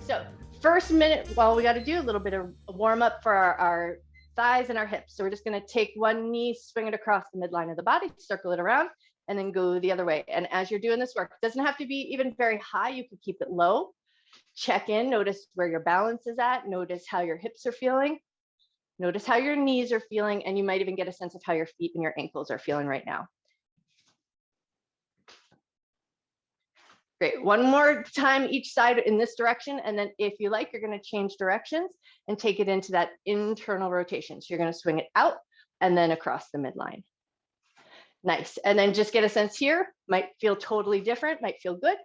So first minute, well, we got to do a little bit of a warm up for our thighs and our hips. So we're just going to take one knee, swing it across the midline of the body, circle it around, and then go the other way. And as you're doing this work, it doesn't have to be even very high. You can keep it low. Check in, notice where your balance is at. Notice how your hips are feeling. Notice how your knees are feeling. And you might even get a sense of how your feet and your ankles are feeling right now. Great. One more time each side in this direction. And then if you like, you're going to change directions and take it into that internal rotation. So you're going to swing it out and then across the midline. Nice. And then just get a sense here. Might feel totally different, might feel good.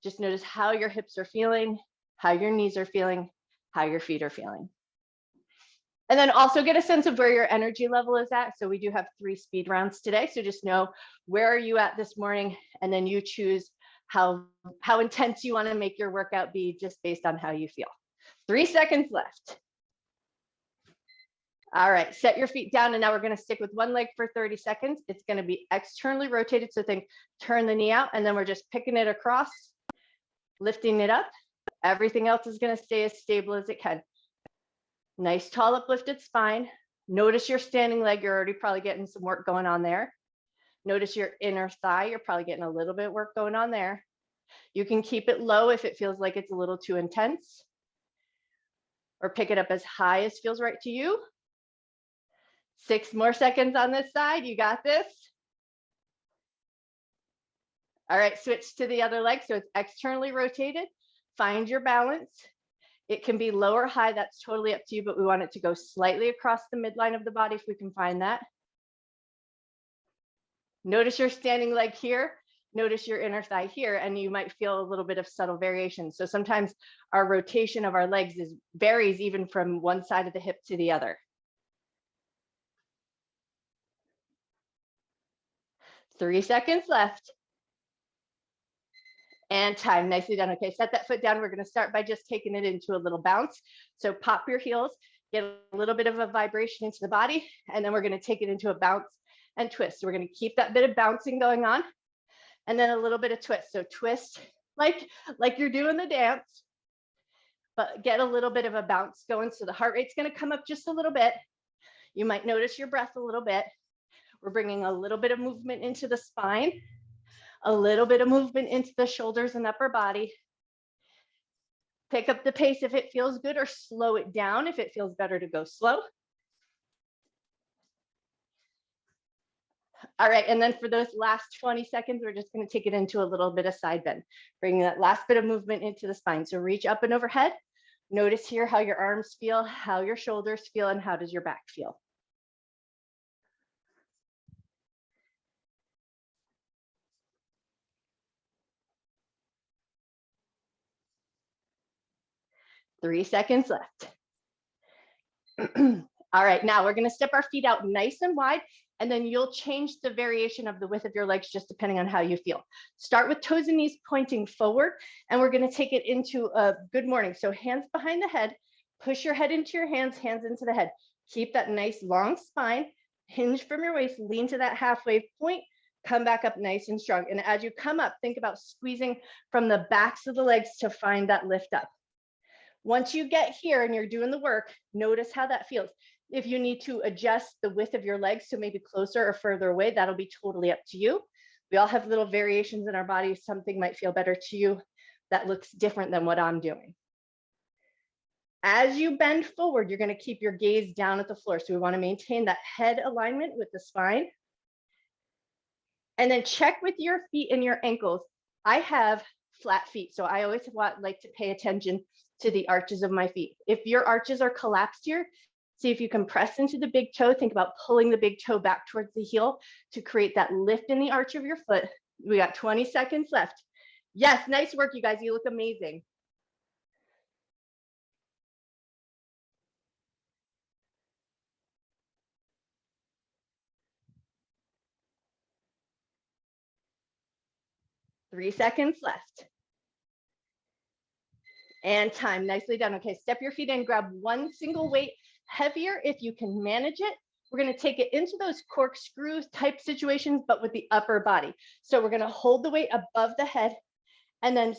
Just notice how your hips are feeling, how your knees are feeling, how your feet are feeling. And then also get a sense of where your energy level is at. So we do have 3 speed rounds today. So just know where are you at this morning, and then you choose how intense you want to make your workout be just based on how you feel. 3 seconds left. All right, set your feet down, and now we're going to stick with one leg for 30 seconds. It's going to be externally rotated, so think turn the knee out, and then we're just picking it across, lifting it up. Everything else is going to stay as stable as it can. Nice tall uplifted spine. Notice your standing leg. You're already probably getting some work going on there. Notice your inner thigh. You're probably getting a little bit of work going on there. You can keep it low if it feels like it's a little too intense, or pick it up as high as feels right to you. 6 more seconds on this side. You got this. All right, switch to the other leg. So it's externally rotated. Find your balance. It can be low or high. That's totally up to you, but we want it to go slightly across the midline of the body if we can find that. Notice your standing leg here. Notice your inner thigh here, and you might feel a little bit of subtle variation. So sometimes our rotation of our legs varies even from one side of the hip to the other. 3 seconds left. And time. Nicely done. Okay, set that foot down. We're going to start by just taking it into a little bounce. So pop your heels, get a little bit of a vibration into the body, and then we're going to take it into a bounce and twist. So we're going to keep that bit of bouncing going on, and then a little bit of twist. So twist like you're doing the dance, but get a little bit of a bounce going. So the heart rate's going to come up just a little bit. You might notice your breath a little bit. We're bringing a little bit of movement into the spine, a little bit of movement into the shoulders and upper body. Pick up the pace if it feels good, or slow it down if it feels better to go slow. All right, and then for those last 20 seconds, we're just going to take it into a little bit of side bend, bringing that last bit of movement into the spine. So reach up and overhead. Notice here how your arms feel, how your shoulders feel, and how does your back feel. Three seconds left. All right, now we're going to step our feet out nice and wide, and then you'll change the variation of the width of your legs just depending on how you feel. Start with toes and knees pointing forward, and we're going to take it into a good morning. So hands behind the head, push your head into your hands, hands into the head. Keep that nice long spine, hinge from your waist, lean to that halfway point, come back up nice and strong. And as you come up, think about squeezing from the backs of the legs to find that lift up. Once you get here and you're doing the work, notice how that feels. If you need to adjust the width of your legs to maybe closer or further away, that'll be totally up to you. We all have little variations in our bodies. Something might feel better to you that looks different than what I'm doing. As you bend forward, you're going to keep your gaze down at the floor. So we want to maintain that head alignment with the spine. And then check with your feet and your ankles. I have flat feet, so I always like to pay attention to the arches of my feet. If your arches are collapsed here, see if you can press into the big toe. Think about pulling the big toe back towards the heel to create that lift in the arch of your foot. We got 20 seconds left. Yes, nice work, you guys. You look amazing. Three seconds left. And time. Nicely done. Okay, step your feet in, grab one single weight, heavier if you can manage it. We're going to take it into those corkscrew type situations, but with the upper body. So we're going to hold the weight above the head and then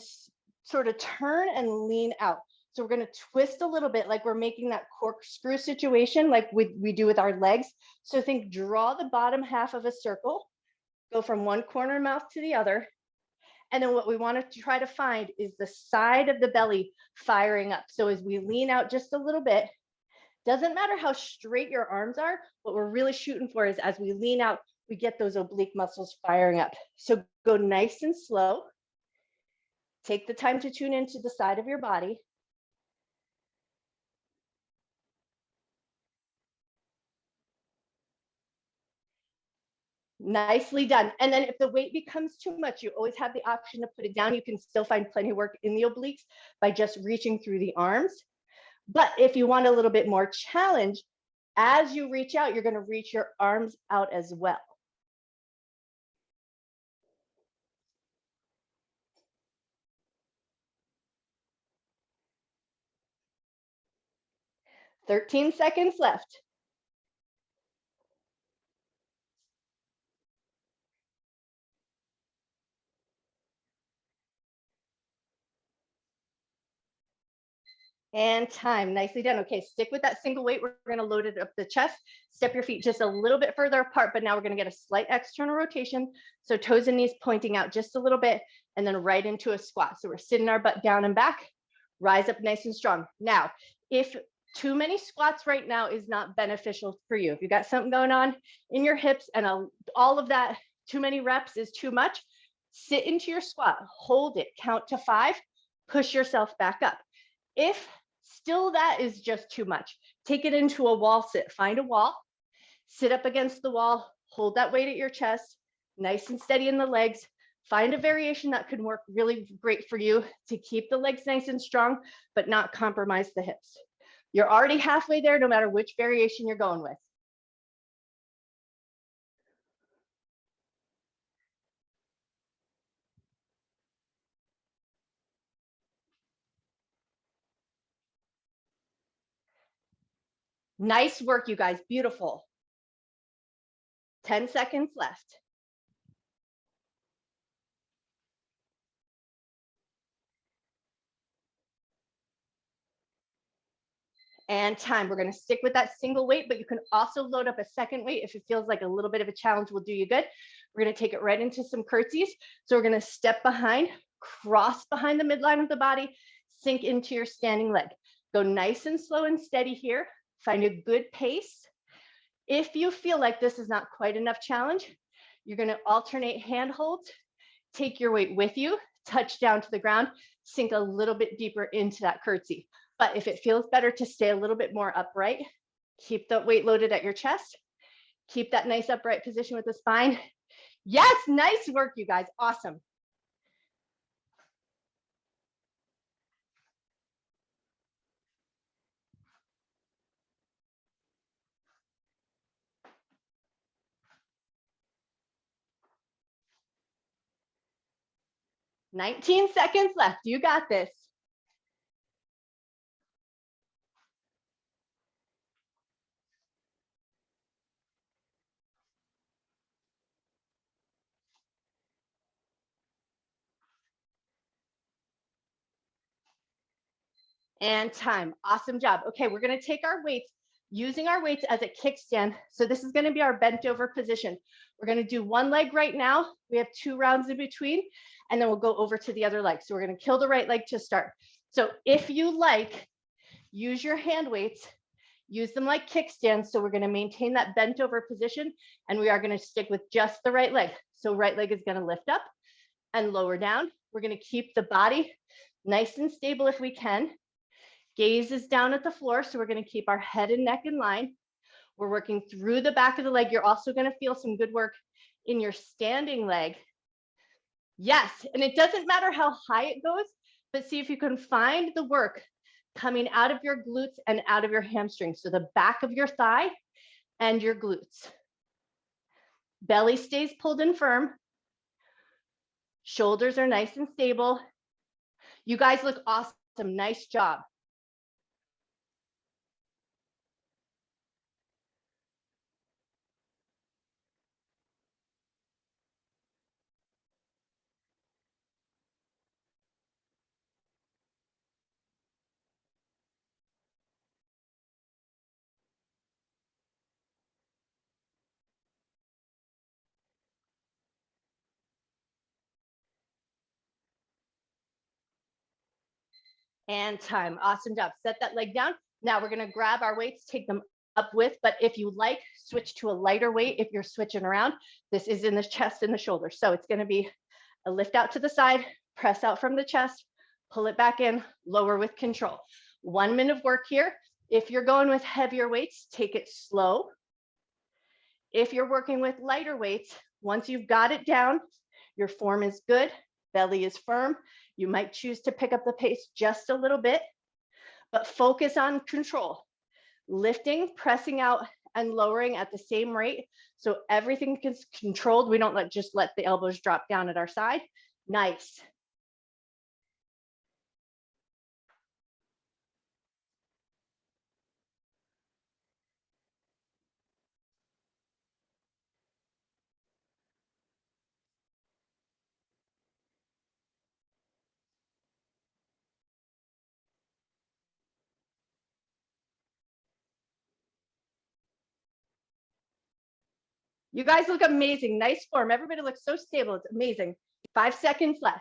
sort of turn and lean out. So we're going to twist a little bit like we're making that corkscrew situation like we do with our legs. So think draw the bottom half of a circle, go from one corner mouth to the other. And then what we want to try to find is the side of the belly firing up. So as we lean out just a little bit, doesn't matter how straight your arms are, what we're really shooting for is as we lean out, we get those oblique muscles firing up. So go nice and slow. Take the time to tune into the side of your body. Nicely done. And then if the weight becomes too much, you always have the option to put it down. You can still find plenty of work in the obliques by just reaching through the arms. But if you want a little bit more challenge, as you reach out, you're going to reach your arms out as well. "13 seconds left." And time. Nicely done. Okay, stick with that single weight. We're going to load it up the chest. Step your feet just a little bit further apart, but now we're going to get a slight external rotation. So toes and knees pointing out just a little bit, and then right into a squat. So we're sitting our butt down and back, rise up nice and strong. Now, if too many squats right now is not beneficial for you, if you got something going on in your hips and all of that, too many reps is too much, sit into your squat, hold it, count to 5, push yourself back up. If still that is just too much, take it into a wall sit. Find a wall, sit up against the wall, hold that weight at your chest, nice and steady in the legs. Find a variation that could work really great for you to keep the legs nice and strong, but not compromise the hips. You're already halfway there, no matter which variation you're going with. Nice work, you guys. Beautiful. 10 seconds left. And time. We're going to stick with that single weight, but you can also load up a second weight if it feels like a little bit of a challenge will do you good. We're going to take it right into some curtsies. So we're going to step behind, cross behind the midline of the body, sink into your standing leg. Go nice and slow and steady here. Find a good pace. If you feel like this is not quite enough challenge, you're going to alternate hand holds, take your weight with you, touch down to the ground, sink a little bit deeper into that curtsy. But if it feels better to stay a little bit more upright, keep the weight loaded at your chest, keep that nice upright position with the spine. Yes, nice work, you guys. Awesome. "19 seconds left. You got this." And time. Awesome job. Okay, we're going to take our weights, using our weights as a kickstand. So this is going to be our bent over position. We're going to do one leg right now. We have 2 rounds in between, and then we'll go over to the other leg. So we're going to kill the right leg to start. So if you like, use your hand weights, use them like kickstands. So we're going to maintain that bent over position, and we are going to stick with just the right leg. So right leg is going to lift up and lower down. We're going to keep the body nice and stable if we can. Gaze is down at the floor, so we're going to keep our head and neck in line. We're working through the back of the leg. You're also going to feel some good work in your standing leg. Yes, and it doesn't matter how high it goes, but see if you can find the work coming out of your glutes and out of your hamstrings. So the back of your thigh and your glutes. Belly stays pulled in firm. Shoulders are nice and stable. You guys look awesome. Nice job. And time. Awesome job. Set that leg down. Now we're going to grab our weights, take them up with, but if you like, switch to a lighter weight if you're switching around. This is in the chest and the shoulders. So it's going to be a lift out to the side, press out from the chest, pull it back in, lower with control. 1 minute of work here. If you're going with heavier weights, take it slow. If you're working with lighter weights, once you've got it down, your form is good, belly is firm, you might choose to pick up the pace just a little bit, but focus on control. Lifting, pressing out, and lowering at the same rate. So everything is controlled. We don't just let the elbows drop down at our side. Nice. You guys look amazing. Nice form. Everybody looks so stable. It's amazing. 5 seconds left.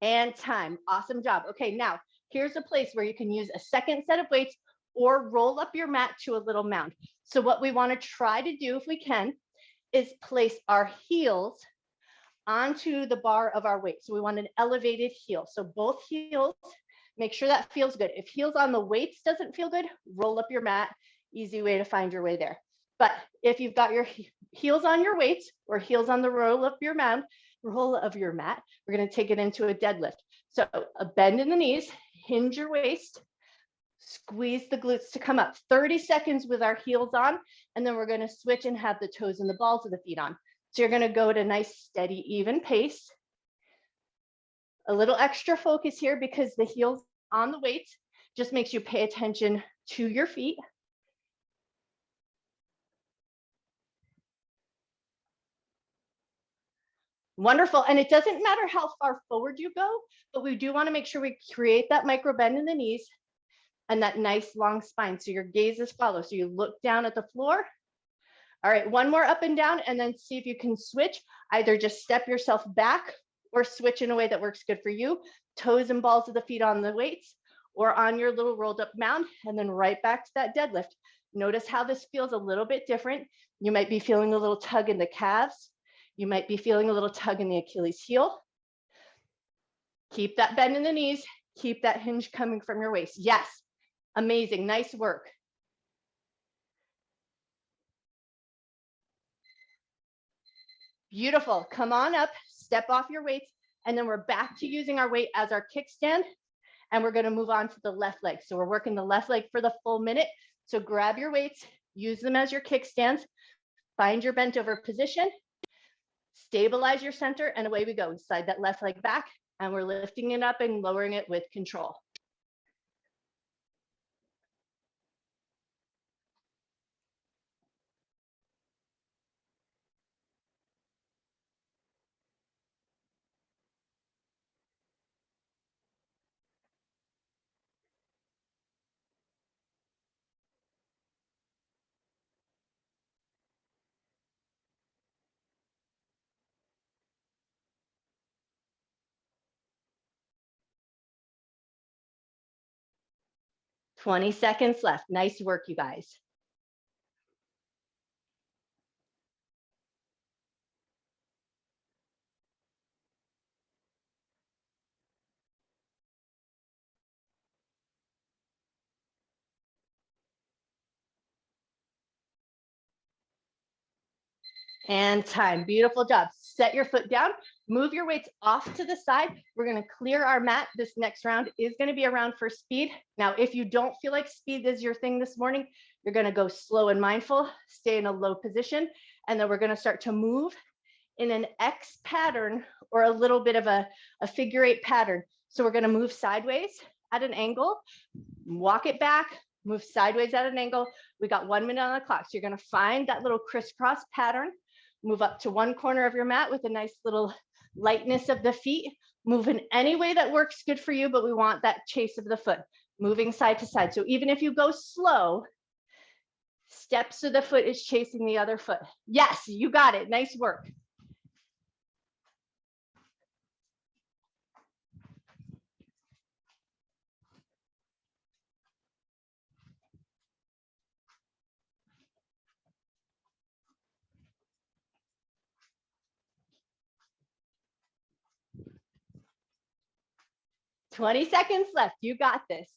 And time. Awesome job. Okay, now here's a place where you can use a second set of weights or roll up your mat to a little mound. So what we want to try to do, if we can, is place our heels onto the bar of our weight. So we want an elevated heel. So both heels, make sure that feels good. If heels on the weights doesn't feel good, roll up your mat. Easy way to find your way there. But if you've got your heels on your weights or heels on the roll of your mat, we're going to take it into a deadlift. So a bend in the knees, hinge your waist, squeeze the glutes to come up. 30 seconds with our heels on, and then we're going to switch and have the toes and the balls of the feet on. So you're going to go at a nice, steady, even pace. A little extra focus here because the heels on the weights just makes you pay attention to your feet. Wonderful. And it doesn't matter how far forward you go, but we do want to make sure we create that micro bend in the knees and that nice long spine. So your gaze is follow. So you look down at the floor. All right, one more up and down, and then see if you can switch. Either just step yourself back or switch in a way that works good for you. Toes and balls of the feet on the weights or on your little rolled up mound, and then right back to that deadlift. Notice how this feels a little bit different. You might be feeling a little tug in the calves. You might be feeling a little tug in the Achilles heel. Keep that bend in the knees. Keep that hinge coming from your waist. Yes, amazing, nice work. Beautiful. Come on up, step off your weights, and then we're back to using our weight as our kickstand, and we're going to move on to the left leg. So we're working the left leg for the full minute. So grab your weights, use them as your kickstands, find your bent over position, stabilize your center, and away we go. Slide that left leg back, and we're lifting it up and lowering it with control. "20 seconds left. Nice work, you guys. And time. Beautiful job. Set your foot down, move your weights off to the side. We're going to clear our mat. This next round is going to be a round for speed. Now, if you don't feel like speed is your thing this morning, you're going to go slow and mindful, stay in a low position, and then we're going to start to move in an X pattern or a little bit of a figure 8 pattern. So we're going to move sideways at an angle, walk it back, move sideways at an angle. We got 1 minute on the clock. So you're going to find that little crisscross pattern. Move up to one corner of your mat with a nice little lightness of the feet. Move in any way that works good for you, but we want that chase of the foot, moving side to side. So even if you go slow, step so the foot is chasing the other foot. Yes, you got it. Nice work. 20 seconds left. You got this.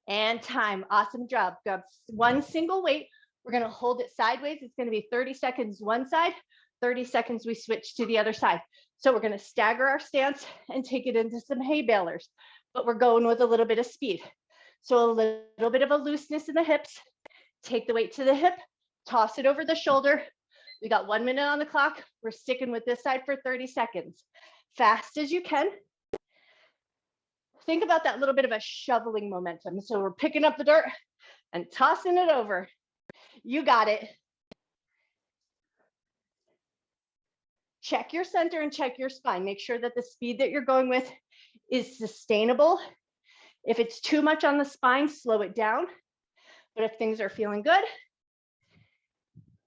And time. Awesome job. Grab one single weight. We're going to hold it sideways. It's going to be 30 seconds one side, 30 seconds we switch to the other side. So we're going to stagger our stance and take it into some hay balers, but we're going with a little bit of speed. So a little bit of a looseness in the hips. Take the weight to the hip, toss it over the shoulder. We got 1 minute on the clock. We're sticking with this side for 30 seconds. Fast as you can. Think about that little bit of a shoveling momentum. So we're picking up the dirt and tossing it over. You got it. Check your center and check your spine. Make sure that the speed that you're going with is sustainable. If it's too much on the spine, slow it down. But if things are feeling good,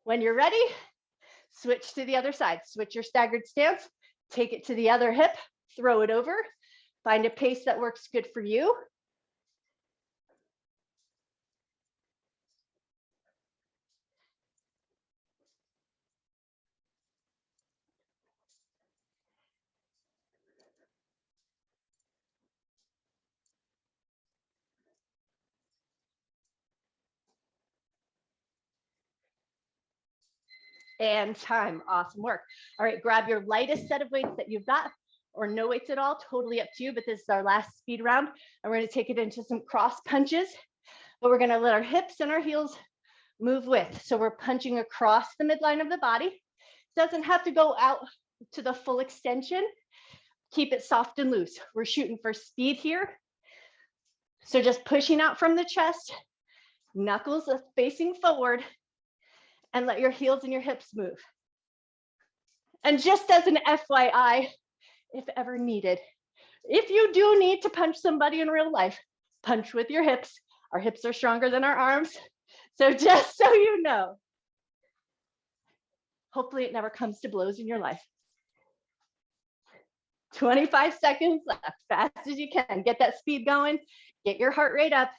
when you're ready, switch to the other side. Switch your staggered stance, take it to the other hip, throw it over. Find a pace that works good for you. And time. Awesome work. All right, grab your lightest set of weights that you've got, or no weights at all, totally up to you, but this is our last speed round, and we're going to take it into some cross punches, but we're going to let our hips and our heels move with. So we're punching across the midline of the body. It doesn't have to go out to the full extension. Keep it soft and loose. We're shooting for speed here. So just pushing out from the chest, knuckles facing forward, and let your heels and your hips move. And just as an FYI, if ever needed, if you do need to punch somebody in real life, punch with your hips. Our hips are stronger than our arms. So just so you know, hopefully it never comes to blows in your life. 25 seconds left, fast as you can. Get that speed going, get your heart rate up.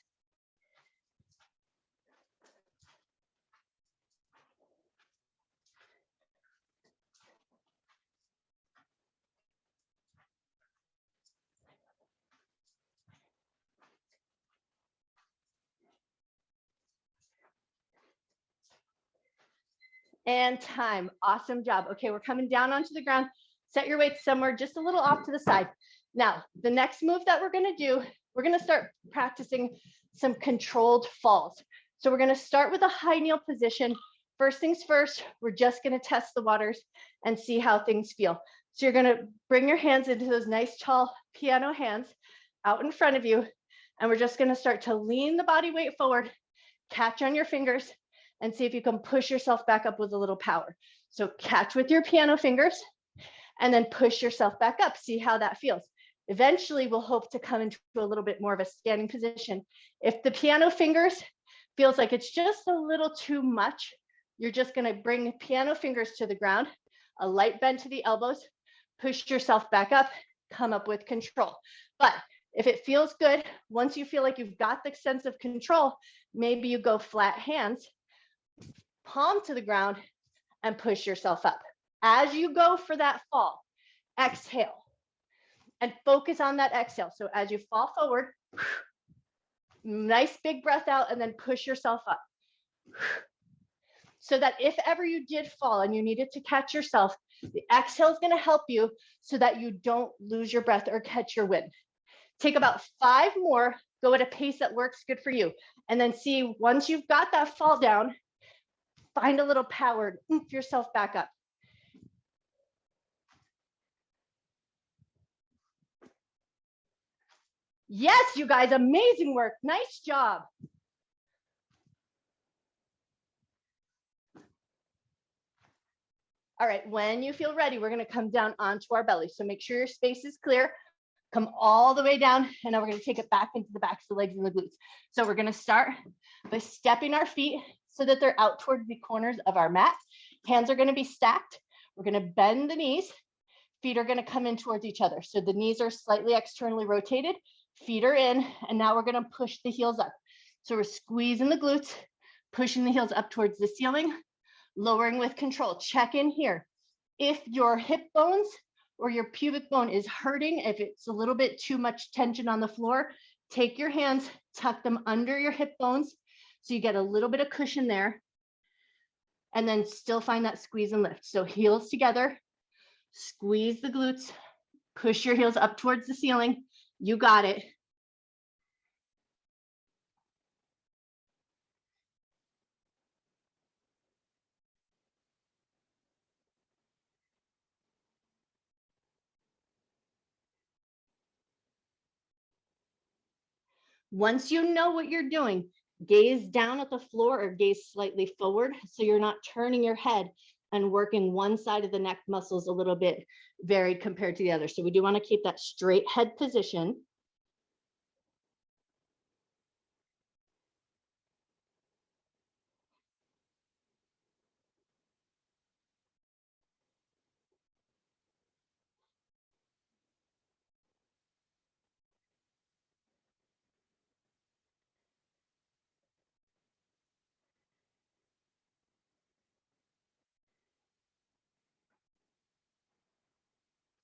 And time. Awesome job. Okay, we're coming down onto the ground. Set your weight somewhere just a little off to the side. Now, the next move that we're going to do, we're going to start practicing some controlled falls. So we're going to start with a high kneel position. First things first, we're just going to test the waters and see how things feel. So you're going to bring your hands into those nice tall piano hands out in front of you. And we're just going to start to lean the body weight forward, catch on your fingers, and see if you can push yourself back up with a little power. So catch with your piano fingers and then push yourself back up. See how that feels. Eventually, we'll hope to come into a little bit more of a standing position. If the piano fingers feels like it's just a little too much, you're just going to bring piano fingers to the ground, a light bend to the elbows, push yourself back up, come up with control. But if it feels good, once you feel like you've got the sense of control, maybe you go flat hands, palm to the ground, and push yourself up. As you go for that fall, exhale and focus on that exhale. So as you fall forward, nice big breath out and then push yourself up. So that if ever you did fall and you needed to catch yourself, the exhale is going to help you so that you don't lose your breath or catch your wind. Take about 5 more, go at a pace that works good for you. And then see, once you've got that fall down, find a little power, oomph yourself back up. Yes, you guys, amazing work. Nice job. All right, when you feel ready, we're going to come down onto our belly. So make sure your space is clear. Come all the way down, and now we're going to take it back into the backs of the legs and the glutes. So we're going to start by stepping our feet so that they're out towards the corners of our mat. Hands are going to be stacked. We're going to bend the knees. feet are going to come in towards each other. So the knees are slightly externally rotated, feet are in, and now we're going to push the heels up. So we're squeezing the glutes, pushing the heels up towards the ceiling, lowering with control. Check in here. If your hip bones or your pubic bone is hurting, if it's a little bit too much tension on the floor, take your hands, tuck them under your hip bones so you get a little bit of cushion there, and then still find that squeeze and lift. So heels together, squeeze the glutes, push your heels up towards the ceiling. You got it. Once you know what you're doing, gaze down at the floor or gaze slightly forward so you're not turning your head and working one side of the neck muscles a little bit varied compared to the other. So we do want to keep that straight head position.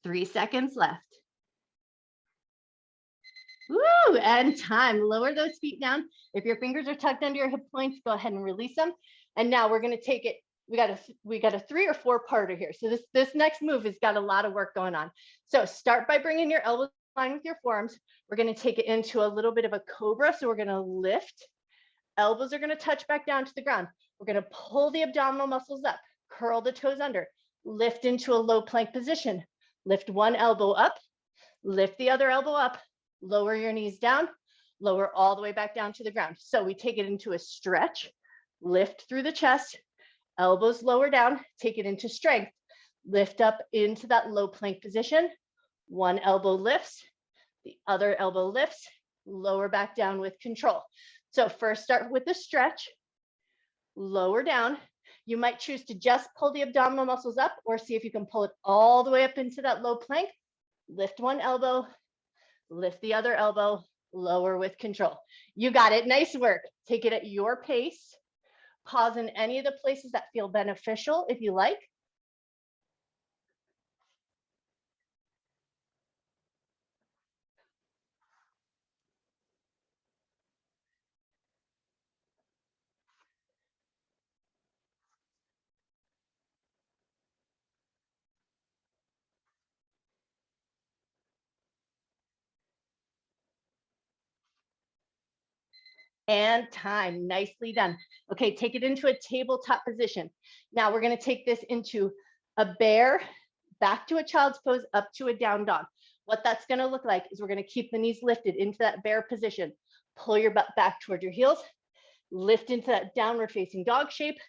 Three seconds left. Woo, and time. Lower those feet down. If your fingers are tucked under your hip points, go ahead and release them. And now we're going to take it. We got a 3 or 4 parter here. So this next move has got a lot of work going on. So start by bringing your elbows in line with your forearms. We're going to take it into a little bit of a cobra. So we're going to lift. Elbows are going to touch back down to the ground. We're going to pull the abdominal muscles up, curl the toes under, lift into a low plank position. Lift one elbow up, lift the other elbow up, lower your knees down, lower all the way back down to the ground. So we take it into a stretch, lift through the chest, elbows lower down, take it into strength, lift up into that low plank position. One elbow lifts, the other elbow lifts, lower back down with control. So first start with the stretch, lower down. You might choose to just pull the abdominal muscles up or see if you can pull it all the way up into that low plank. Lift one elbow, lift the other elbow, lower with control. You got it. Nice work. Take it at your pace. Pause in any of the places that feel beneficial if you like. And time. Nicely done. Okay, take it into a tabletop position. Now we're going to take this into a bear, back to a child's pose, up to a down dog. What that's going to look like is we're going to keep the knees lifted into that bear position. Pull your butt back toward your heels, lift into that downward facing dog shape,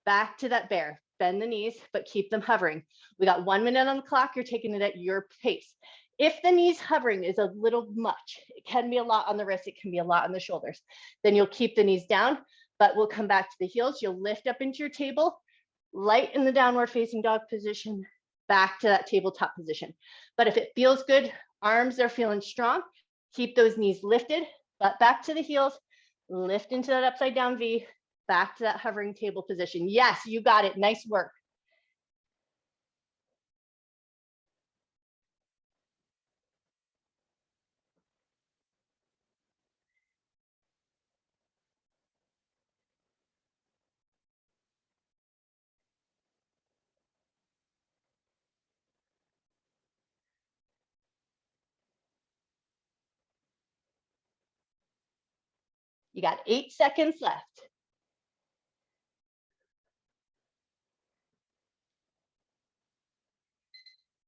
back to that bear. Bend the knees, but keep them hovering. We got 1 minute on the clock. You're taking it at your pace. If the knees hovering is a little much, it can be a lot on the wrists, it can be a lot on the shoulders, then you'll keep the knees down, but we'll come back to the heels. You'll lift up into your table, light in the downward facing dog position, back to that tabletop position. But if it feels good, arms are feeling strong, keep those knees lifted, but back to the heels, lift into that upside down V, back to that hovering table position. Yes, you got it. Nice work. You got 8 seconds left.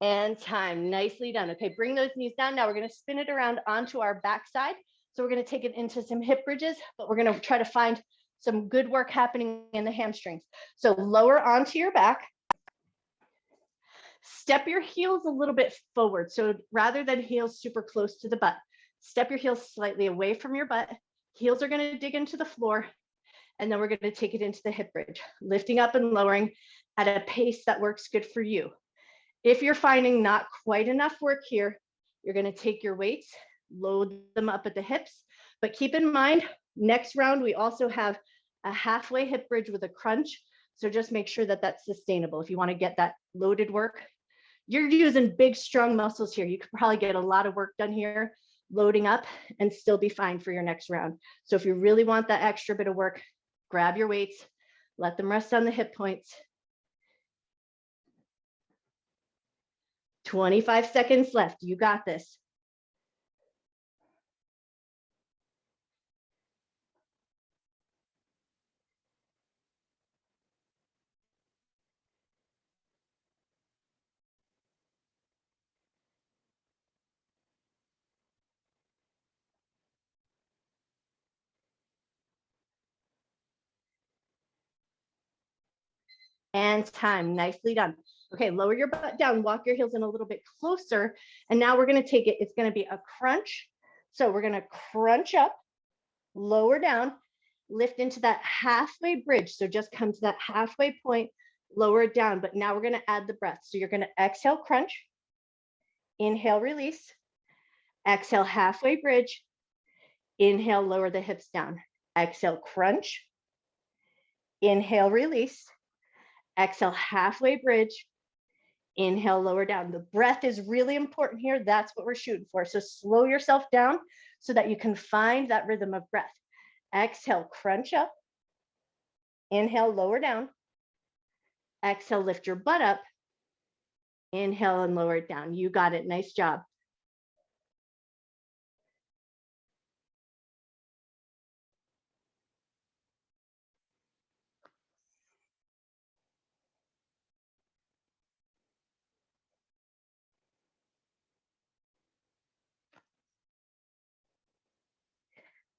And time. Nicely done. Okay, bring those knees down. Now we're going to spin it around onto our backside. So we're going to take it into some hip bridges, but we're going to try to find some good work happening in the hamstrings. So lower onto your back. Step your heels a little bit forward. So rather than heels super close to the butt, step your heels slightly away from your butt. Heels are going to dig into the floor. And then we're going to take it into the hip bridge, lifting up and lowering at a pace that works good for you. If you're finding not quite enough work here, you're going to take your weights, load them up at the hips, but keep in mind, next round, we also have a halfway hip bridge with a crunch. So just make sure that that's sustainable. If you want to get that loaded work, you're using big, strong muscles here. You could probably get a lot of work done here, loading up, and still be fine for your next round. So if you really want that extra bit of work, grab your weights, let them rest on the hip points. 25 seconds left. You got this. And time. Nicely done. Okay, lower your butt down, walk your heels in a little bit closer. And now we're going to take it. It's going to be a crunch. So we're going to crunch up, lower down, lift into that halfway bridge. So just come to that halfway point, lower it down. But now we're going to add the breath. So you're going to exhale, crunch, inhale, release, exhale, halfway bridge, inhale, lower the hips down, exhale, crunch, inhale, release, exhale, halfway bridge, inhale, lower down. The breath is really important here. That's what we're shooting for. So slow yourself down so that you can find that rhythm of breath. Exhale, crunch up. Inhale, lower down. Exhale, lift your butt up. Inhale and lower it down. You got it. Nice job.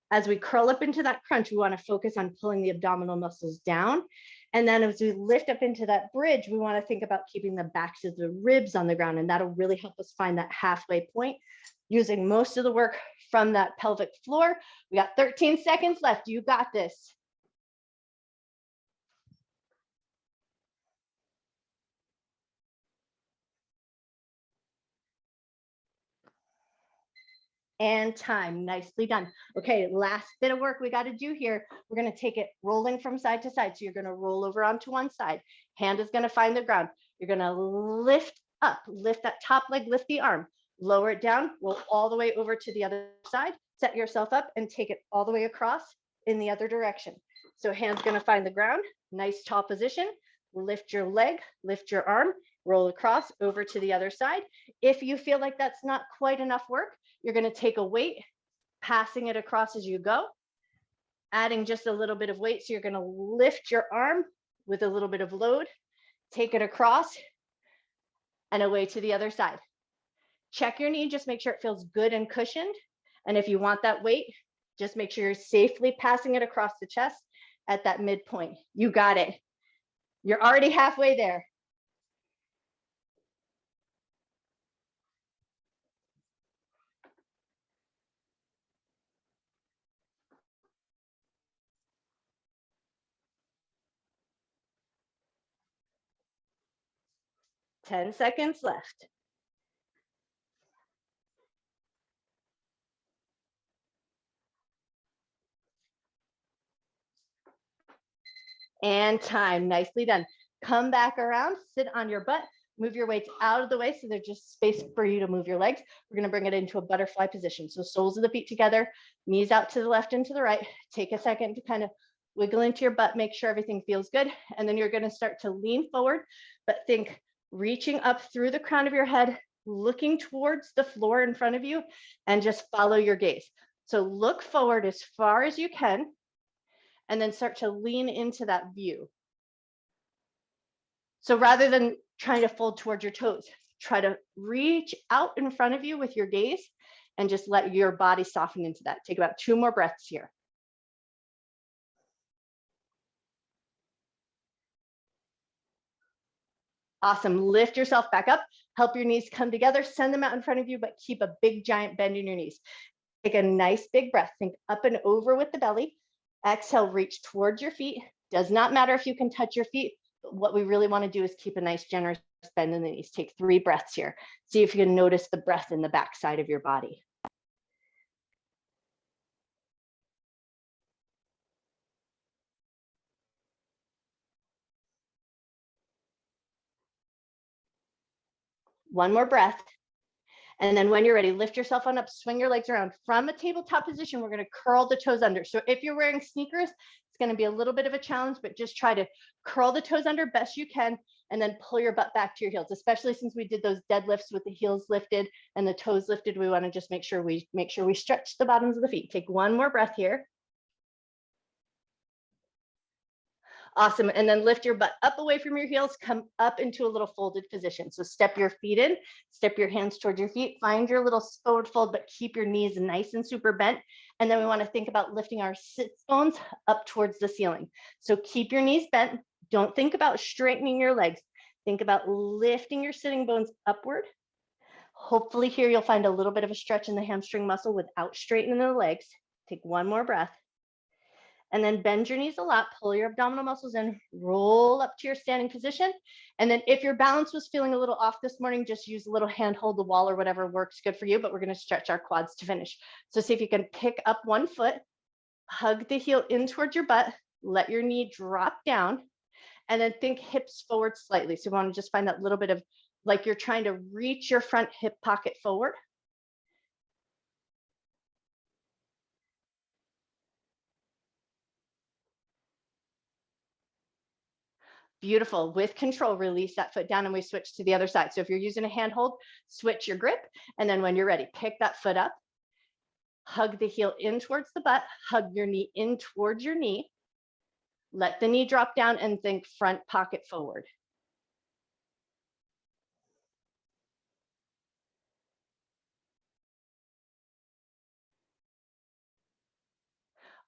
As we curl up into that crunch, we want to focus on pulling the abdominal muscles down. And then as we lift up into that bridge, we want to think about keeping the backs of the ribs on the ground. And that'll really help us find that halfway point, using most of the work from that pelvic floor. We got 13 seconds left. You got this. And time. Nicely done. Okay, last bit of work we got to do here. We're going to take it rolling from side to side. So you're going to roll over onto one side. Hand is going to find the ground. You're going to lift up, lift that top leg, lift the arm, lower it down, roll all the way over to the other side, set yourself up and take it all the way across in the other direction. So hand's going to find the ground, nice tall position, lift your leg, lift your arm, roll across over to the other side. If you feel like that's not quite enough work, you're going to take a weight, passing it across as you go, adding just a little bit of weight. So you're going to lift your arm with a little bit of load, take it across and away to the other side. Check your knee, just make sure it feels good and cushioned. And if you want that weight, just make sure you're safely passing it across the chest at that midpoint. You got it. You're already halfway there. Ten seconds left. And time. Nicely done. Come back around, sit on your butt, move your weights out of the way so there's just space for you to move your legs. We're going to bring it into a butterfly position. So soles of the feet together, knees out to the left and to the right. Take a second to kind of wiggle into your butt, make sure everything feels good. And then you're going to start to lean forward, but think reaching up through the crown of your head, looking towards the floor in front of you, and just follow your gaze. So look forward as far as you can, and then start to lean into that view. So rather than trying to fold towards your toes, try to reach out in front of you with your gaze and just let your body soften into that. Take about 2 more breaths here. Awesome. Lift yourself back up. Help your knees come together. Send them out in front of you, but keep a big giant bend in your knees. Take a nice big breath. Think up and over with the belly. Exhale, reach towards your feet. Does not matter if you can touch your feet, but what we really want to do is keep a nice generous bend in the knees. Take 3 breaths here. See if you can notice the breath in the back side of your body. One more breath. And then when you're ready, lift yourself on up, swing your legs around. From a tabletop position, we're going to curl the toes under. So if you're wearing sneakers, it's going to be a little bit of a challenge, but just try to curl the toes under best you can, and then pull your butt back to your heels, especially since we did those deadlifts with the heels lifted and the toes lifted. We want to just make sure we stretch the bottoms of the feet. Take one more breath here. Awesome. And then lift your butt up away from your heels, come up into a little folded position. So step your feet in, step your hands towards your feet, find your little forward fold, but keep your knees nice and super bent. And then we want to think about lifting our sits bones up towards the ceiling. So keep your knees bent. Don't think about straightening your legs. Think about lifting your sitting bones upward. Hopefully here you'll find a little bit of a stretch in the hamstring muscle without straightening the legs. Take one more breath. And then bend your knees a lot, pull your abdominal muscles in, roll up to your standing position. And then if your balance was feeling a little off this morning, just use a little hand hold the wall or whatever works good for you, but we're going to stretch our quads to finish. So see if you can pick up one foot, hug the heel in towards your butt, let your knee drop down, and then think hips forward slightly. So you want to just find that little bit of like you're trying to reach your front hip pocket forward. Beautiful. With control, release that foot down and we switch to the other side. So if you're using a handhold, switch your grip. And then when you're ready, pick that foot up, hug the heel in towards the butt, hug your knee in towards your knee. Let the knee drop down and think front pocket forward.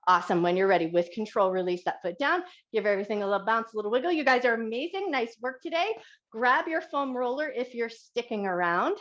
Awesome. When you're ready, with control, release that foot down. Give everything a little bounce, a little wiggle. You guys are amazing. Nice work today. Grab your foam roller if you're sticking around.